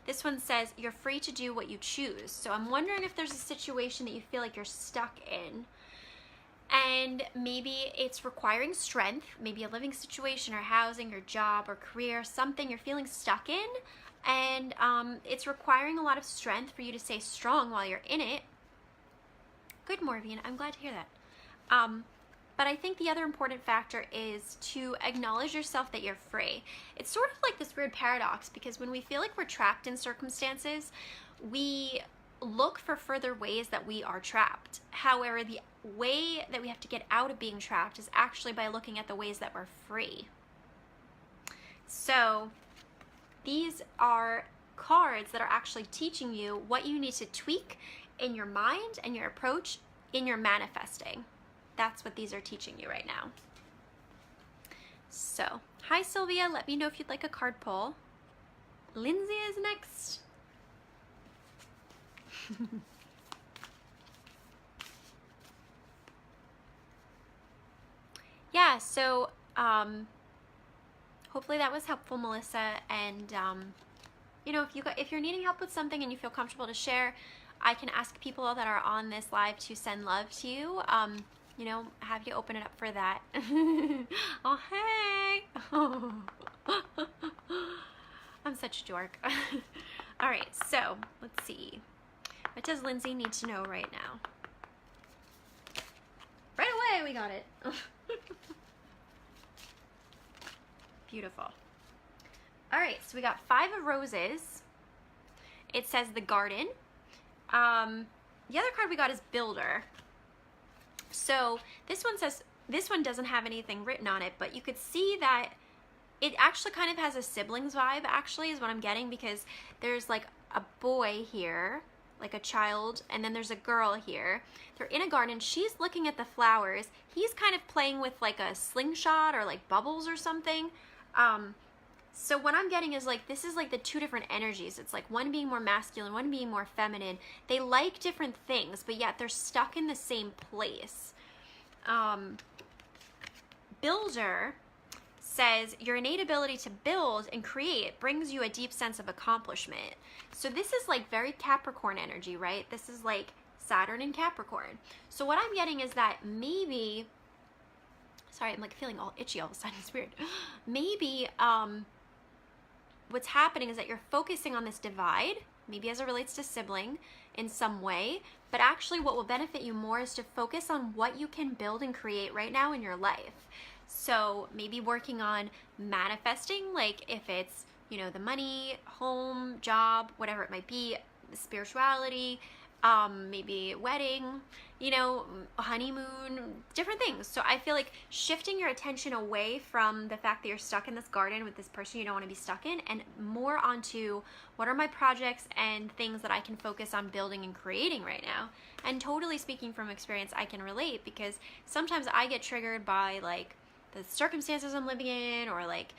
This one says, you're free to do what you choose. So I'm wondering if there's a situation that you feel like you're stuck in. And maybe it's requiring strength, maybe a living situation or housing or job or career, something you're feeling stuck in. And it's requiring a lot of strength for you to stay strong while you're in it. Good, Morvian. I'm glad to hear that. But I think the other important factor is to acknowledge yourself that you're free. It's sort of like this weird paradox, because when we feel like we're trapped in circumstances, we look for further ways that we are trapped. However, the way that we have to get out of being trapped is actually by looking at the ways that we're free. So these are cards that are actually teaching you what you need to tweak in your mind and your approach in your manifesting. That's what these are teaching you right now. So, hi Sylvia, let me know if you'd like a card pull. Lindsay is next. Yeah, so hopefully that was helpful, Melissa. And you know, if you're needing help with something and you feel comfortable to share, I can ask people that are on this live to send love to you. You know, have you open it up for that. Oh, hey. I'm such a dork. All right, so let's see. What does Lindsay need to know right now? Right away, we got it. Beautiful. All right, so we got 5 of roses. It says the garden. The other card we got is builder. So this one says, this one doesn't have anything written on it, but you could see that it actually kind of has a siblings vibe, actually, is what I'm getting, because there's like a boy here, like a child, and then there's a girl here. They're in a garden. She's looking at the flowers. He's kind of playing with like a slingshot or like bubbles or something. So what I'm getting is like, this is like the 2 different energies. It's like one being more masculine, one being more feminine. They like different things, but yet they're stuck in the same place. Builder says your innate ability to build and create brings you a deep sense of accomplishment. So this is like very Capricorn energy, right? This is like Saturn and Capricorn. So what I'm getting is that maybe, sorry, I'm like feeling all itchy all of a sudden. It's weird. Maybe what's happening is that you're focusing on this divide, maybe as it relates to sibling in some way, but actually what will benefit you more is to focus on what you can build and create right now in your life. So maybe working on manifesting, like if it's, you know, the money, home, job, whatever it might be, spirituality, maybe wedding, you know, honeymoon, different things. So I feel like shifting your attention away from the fact that you're stuck in this garden with this person you don't want to be stuck in, and more onto what are my projects and things that I can focus on building and creating right now. And totally speaking from experience, I can relate, because sometimes I get triggered by like the circumstances I'm living in, or like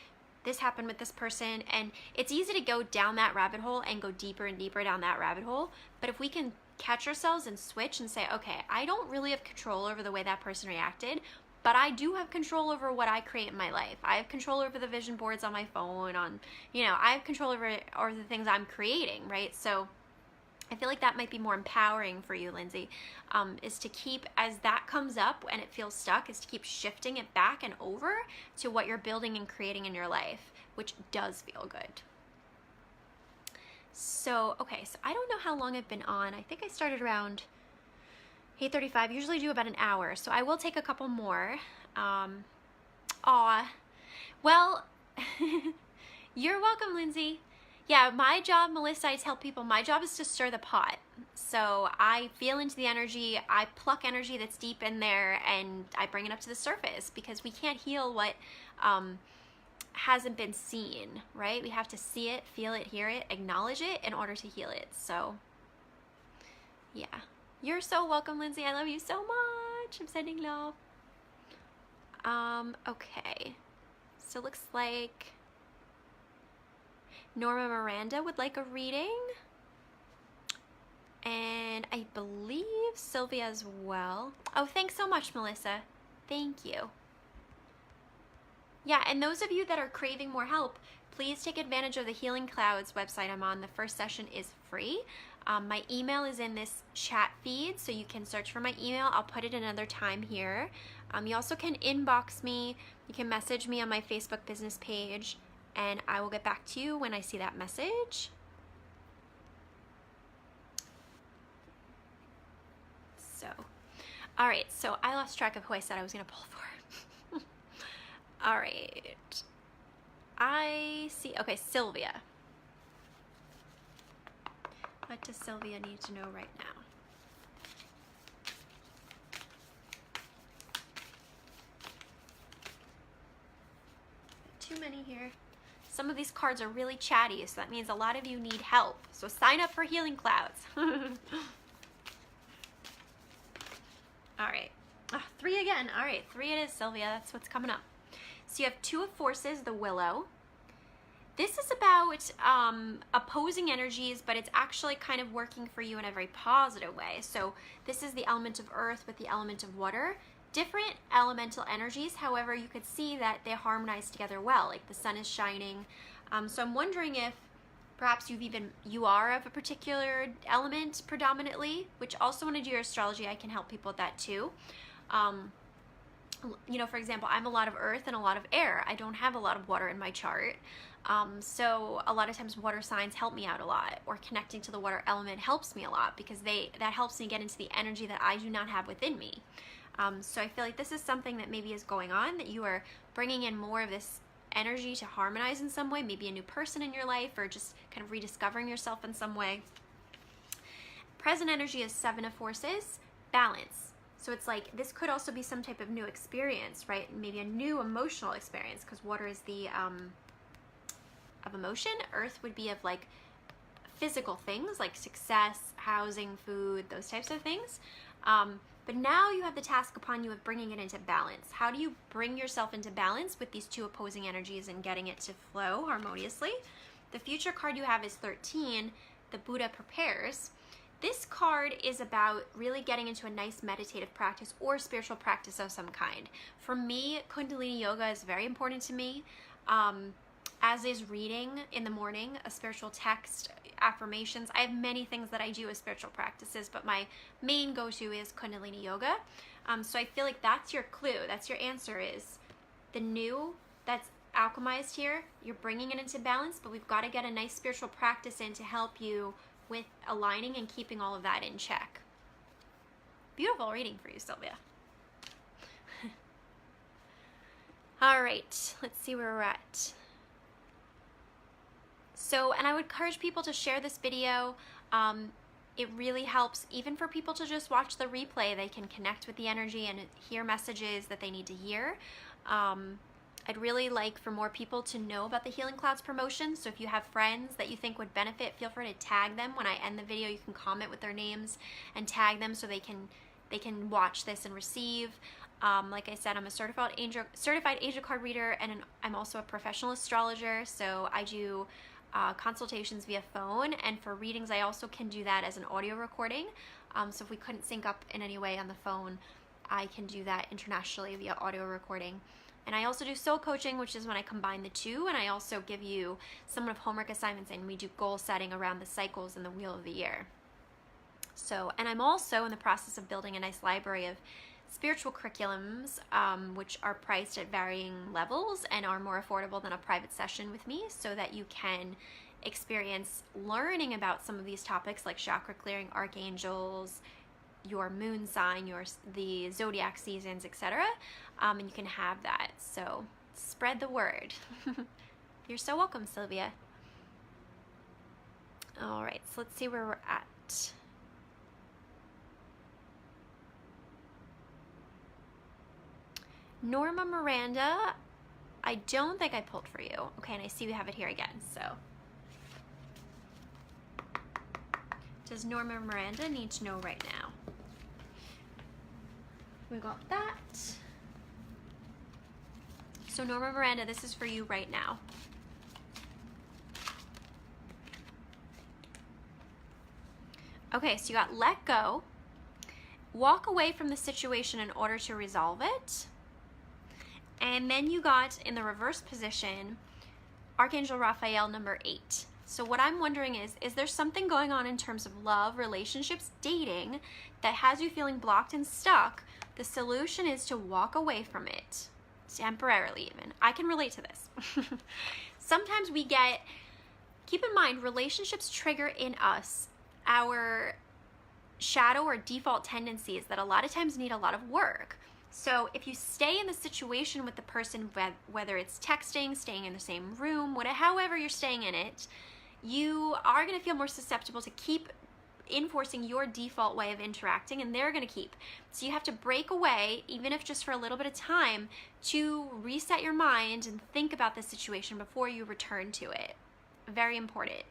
this happened with this person, and it's easy to go down that rabbit hole and go deeper and deeper down that rabbit hole. But if we can catch ourselves and switch and say, okay, I don't really have control over the way that person reacted, but I do have control over what I create in my life. I have control over the vision boards on my phone, on, you know, I have control over the things I'm creating, right? So I feel like that might be more empowering for you, Lindsay, is to keep, as that comes up and it feels stuck, is to keep shifting it back and over to what you're building and creating in your life, which does feel good. So, okay, so I don't know how long I've been on. I think I started around 8:35. Usually do about an hour, so I will take a couple more. Well, you're welcome, Lindsay. Yeah, my job, Melissa, I tell people, my job is to stir the pot. So I feel into the energy, I pluck energy that's deep in there, and I bring it up to the surface, because we can't heal what hasn't been seen, right? We have to see it, feel it, hear it, acknowledge it in order to heal it. So yeah, you're so welcome, Lindsay. I love you so much. I'm sending love. Okay, so looks like Norma Miranda would like a reading, and I believe Sylvia as well. Oh, thanks so much, Melissa. Thank you. Yeah, and those of you that are craving more help, please take advantage of the Healing Clouds website I'm on. The first session is free. My email is in this chat feed, so you can search for my email. I'll put it another time here. You also can inbox me. You can message me on my Facebook business page, and I will get back to you when I see that message. So, all right, so I lost track of who I said I was going to pull for. All right. I see, okay, Sylvia. What does Sylvia need to know right now? Too many here. Some of these cards are really chatty, so that means a lot of you need help. So sign up for Healing Clouds. All right. 3 again. All right, 3 it is, Sylvia. That's what's coming up. So you have 2 of Forces, the Willow. This is about opposing energies, but it's actually kind of working for you in a very positive way. So this is the element of earth with the element of water. Different elemental energies, however, you could see that they harmonize together well, like the sun is shining. So I'm wondering if perhaps you are of a particular element predominantly, which also when I do your astrology, I can help people with that too. You know, for example, I'm a lot of earth and a lot of air. I don't have a lot of water in my chart. So a lot of times water signs help me out a lot, or connecting to the water element helps me a lot because that helps me get into the energy that I do not have within me. So I feel like this is something that maybe is going on, that you are bringing in more of this energy to harmonize in some way, maybe a new person in your life, or just kind of rediscovering yourself in some way. Present energy is 7 of Forces, balance. So it's like, this could also be some type of new experience, right? Maybe a new emotional experience, because water is the of emotion. Earth would be of like physical things like success, housing, food, those types of things. But now you have the task upon you of bringing it into balance. How do you bring yourself into balance with these 2 opposing energies and getting it to flow harmoniously? The future card you have is 13, the Buddha prepares. This card is about really getting into a nice meditative practice or spiritual practice of some kind. For me, Kundalini Yoga is very important to me, as is reading in the morning, a spiritual text, affirmations. I have many things that I do as spiritual practices, but my main go-to is Kundalini Yoga. So I feel like that's your clue. That's your answer, is the new that's alchemized here. You're bringing it into balance, but we've got to get a nice spiritual practice in to help you with aligning and keeping all of that in check. Beautiful reading for you, Sylvia. All right, let's see where we're at. So, and I would encourage people to share this video. It really helps even for people to just watch the replay. They can connect with the energy and hear messages that they need to hear. I'd really like for more people to know about the Healing Clouds promotion. So if you have friends that you think would benefit, feel free to tag them. When I end the video, you can comment with their names and tag them so they can watch this and receive. Like I said, I'm a certified angel card reader, and I'm also a professional astrologer. So I do consultations via phone, and for readings I also can do that as an audio recording. So if we couldn't sync up in any way on the phone, I can do that internationally via audio recording. And I also do soul coaching, which is when I combine the two, and I also give you some of homework assignments, and we do goal setting around the cycles and the wheel of the year. So, and I'm also in the process of building a nice library of spiritual curriculums, which are priced at varying levels and are more affordable than a private session with me, so that you can experience learning about some of these topics like chakra clearing, archangels, your moon sign, the zodiac seasons, etc. And you can have that. So spread the word. You're so welcome, Sylvia. All right, so let's see where we're at. Norma Miranda, I don't think I pulled for you. Okay, and I see we have it here again, so. Does Norma Miranda need to know right now? We got that. So Norma Miranda, this is for you right now. Okay, so you got let go. Walk away from the situation in order to resolve it. And then you got, in the reverse position, Archangel Raphael, number 8. So what I'm wondering is there something going on in terms of love, relationships, dating that has you feeling blocked and stuck? The solution is to walk away from it, temporarily even. I can relate to this. Sometimes we get, keep in mind, relationships trigger in us our shadow or default tendencies that a lot of times need a lot of work. So if you stay in the situation with the person, whether it's texting, staying in the same room, however you're staying in it, you are going to feel more susceptible to keep enforcing your default way of interacting, and they're going to keep. So you have to break away, even if just for a little bit of time, to reset your mind and think about the situation before you return to it. Very important.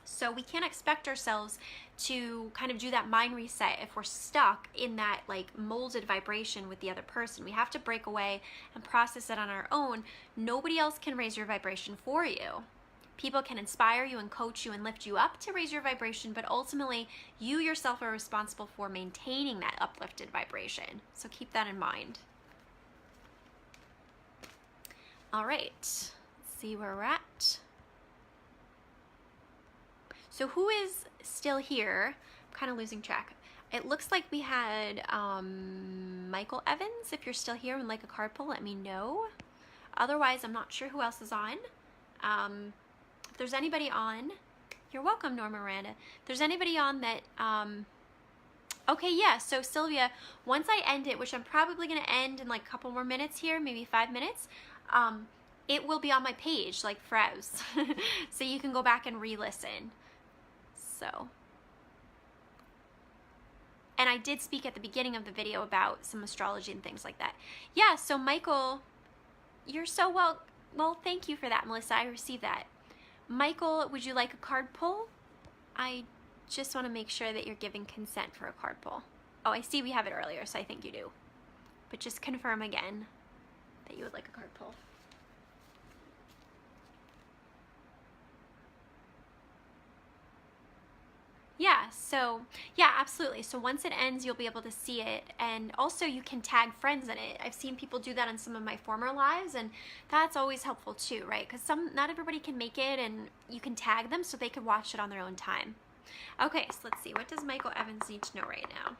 So we can't expect ourselves to kind of do that mind reset if we're stuck in that like molded vibration with the other person. We have to break away and process it on our own. Nobody else can raise your vibration for you. People can inspire you and coach you and lift you up to raise your vibration, but ultimately you yourself are responsible for maintaining that uplifted vibration. So keep that in mind. All right, let's see where we're at. So who is still here? I'm kind of losing track. It looks like we had Michael Evans. If you're still here and like a card pull, let me know. Otherwise, I'm not sure who else is on. If there's anybody on, you're welcome, Norma Miranda. If there's anybody on that, okay, yeah, so Sylvia, once I end it, which I'm probably gonna end in like a couple more minutes here, maybe 5 minutes, it will be on my page, like Frez. So you can go back and re-listen. So, and I did speak at the beginning of the video about some astrology and things like that. Yeah, so Michael, you're so well, thank you for that, Melissa. I received that. Michael, would you like a card pull? I just want to make sure that you're giving consent for a card pull. Oh, I see we have it earlier, so I think you do. But just confirm again that you would like a card pull. Yeah, so, yeah, absolutely. So once it ends, you'll be able to see it. And also you can tag friends in it. I've seen people do that on some of my former lives, and that's always helpful too, right? Because not everybody can make it, and you can tag them so they can watch it on their own time. Okay, so let's see. What does Michael Evans need to know right now?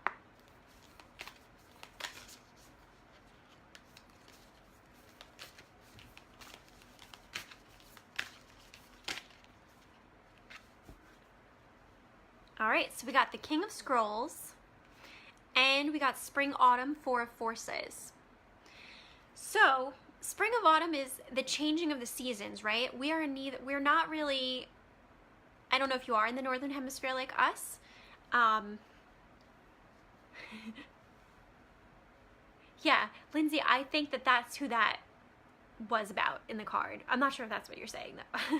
All right, so we got the King of Scrolls, and we got Spring Autumn, Four of Forces. So Spring of Autumn is the changing of the seasons, right? We're not really, I don't know if you are in the Northern Hemisphere like us. Yeah, Lindsay, I think that's who that was about in the card. I'm not sure if that's what you're saying though.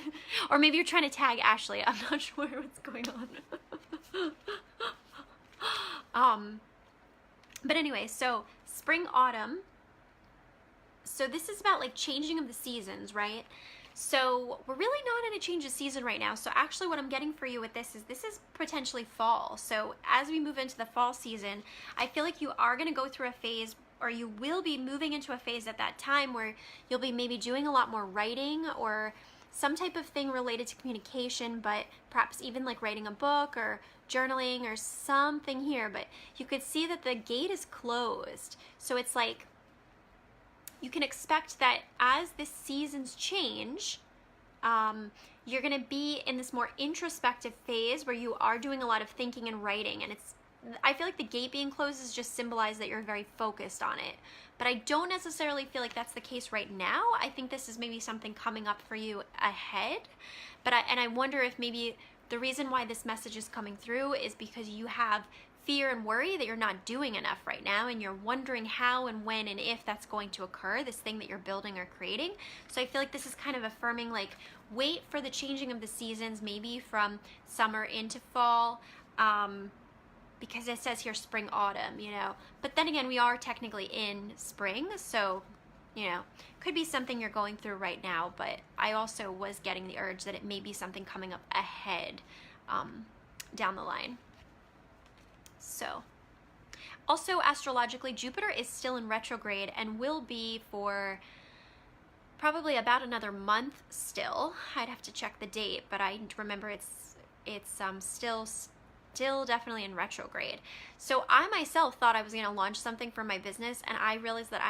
Or maybe you're trying to tag Ashley. I'm not sure what's going on. But anyway, so Spring Autumn. So this is about like changing of the seasons, right? So we're really not in a change of season right now. So actually what I'm getting for you with this is potentially fall. So as we move into the fall season, I feel like you are going to go through a phase, or you will be moving into a phase at that time where you'll be maybe doing a lot more writing or some type of thing related to communication, but perhaps even like writing a book or journaling or something here. But you could see that the gate is closed. So it's like you can expect that as the seasons change, you're gonna be in this more introspective phase where you are doing a lot of thinking and writing, and I feel like the gate being closed is just symbolize that you're very focused on it. But I don't necessarily feel like that's the case right now. I think this is maybe something coming up for you ahead. But I wonder if maybe the reason why this message is coming through is because you have fear and worry that you're not doing enough right now, and you're wondering how and when and if that's going to occur, this thing that you're building or creating. So I feel like this is kind of affirming, like, wait for the changing of the seasons, maybe from summer into fall, because it says here spring, autumn, you know. But then again, we are technically in spring, so, you know, could be something you're going through right now, but I also was getting the urge that it may be something coming up ahead down the line. So Also, astrologically, Jupiter is still in retrograde and will be for probably about another month still. I'd have to check the date, but I remember it's still definitely in retrograde. So I myself thought I was going to launch something for my business, and I realized that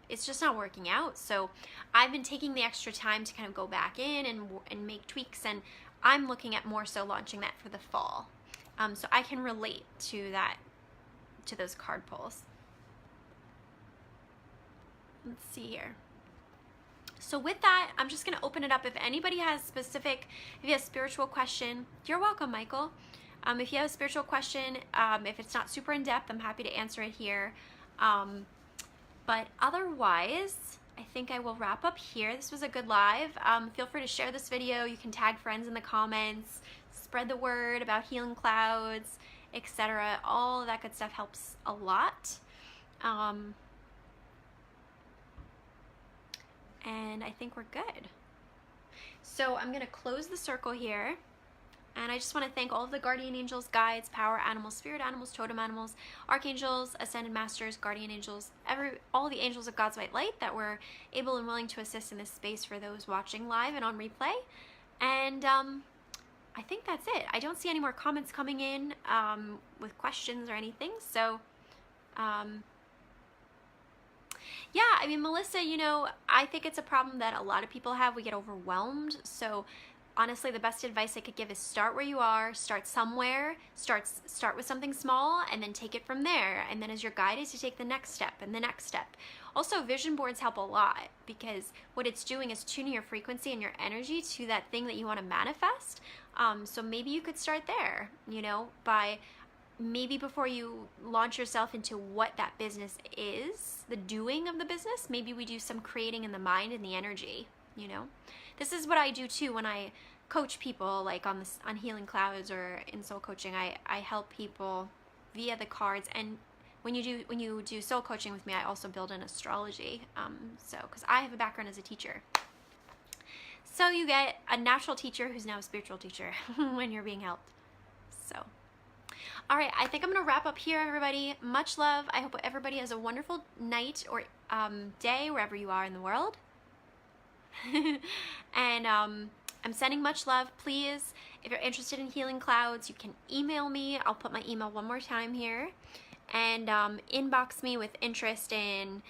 it's just not working out. So I've been taking the extra time to kind of go back in and make tweaks, and I'm looking at more so launching that for the fall. So I can relate to that, to those card pulls. Let's see here. So with that, I'm just going to open it up. If anybody has if you have a spiritual question, you're welcome, Michael. If you have a spiritual question, if it's not super in depth, I'm happy to answer it here. But otherwise, I think I will wrap up here. This was a good live. Feel free to share this video. You can tag friends in the comments, spread the word about healing clouds, etc. All of that good stuff helps a lot. And I think we're good. So I'm going to close the circle here. And I just want to thank all of the guardian angels, guides, power animals, spirit animals, totem animals, archangels, ascended masters, guardian angels, all the angels of God's white light that were able and willing to assist in this space for those watching live and on replay. And I think that's it. I don't see any more comments coming in with questions or anything. So yeah, I mean, Melissa, you know, I think it's a problem that a lot of people have. We get overwhelmed. So honestly, the best advice I could give is start where you are, start somewhere, start with something small, and then take it from there. And then as your guide is to take the next step and the next step. Also, vision boards help a lot, because what it's doing is tuning your frequency and your energy to that thing that you want to manifest. So maybe you could start there, you know, by maybe before you launch yourself into what that business is, the doing of the business, maybe we do some creating in the mind and the energy, you know. This is what I do too when I coach people, like on Healing Clouds or in soul coaching. I help people via the cards, and when you do soul coaching with me, I also build in astrology. So because I have a background as a teacher, so you get a natural teacher who's now a spiritual teacher when you're being helped. So all right, I think I'm gonna wrap up here, everybody. Much love. I hope everybody has a wonderful night or day wherever you are in the world. And I'm sending much love. Please, if you're interested in healing clouds, you can email me. I'll put my email one more time here, and inbox me with interest in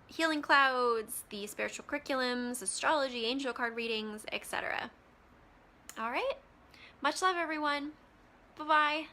healing clouds, the spiritual curriculums, astrology, angel card readings, etc. All right, much love, everyone. Bye-bye.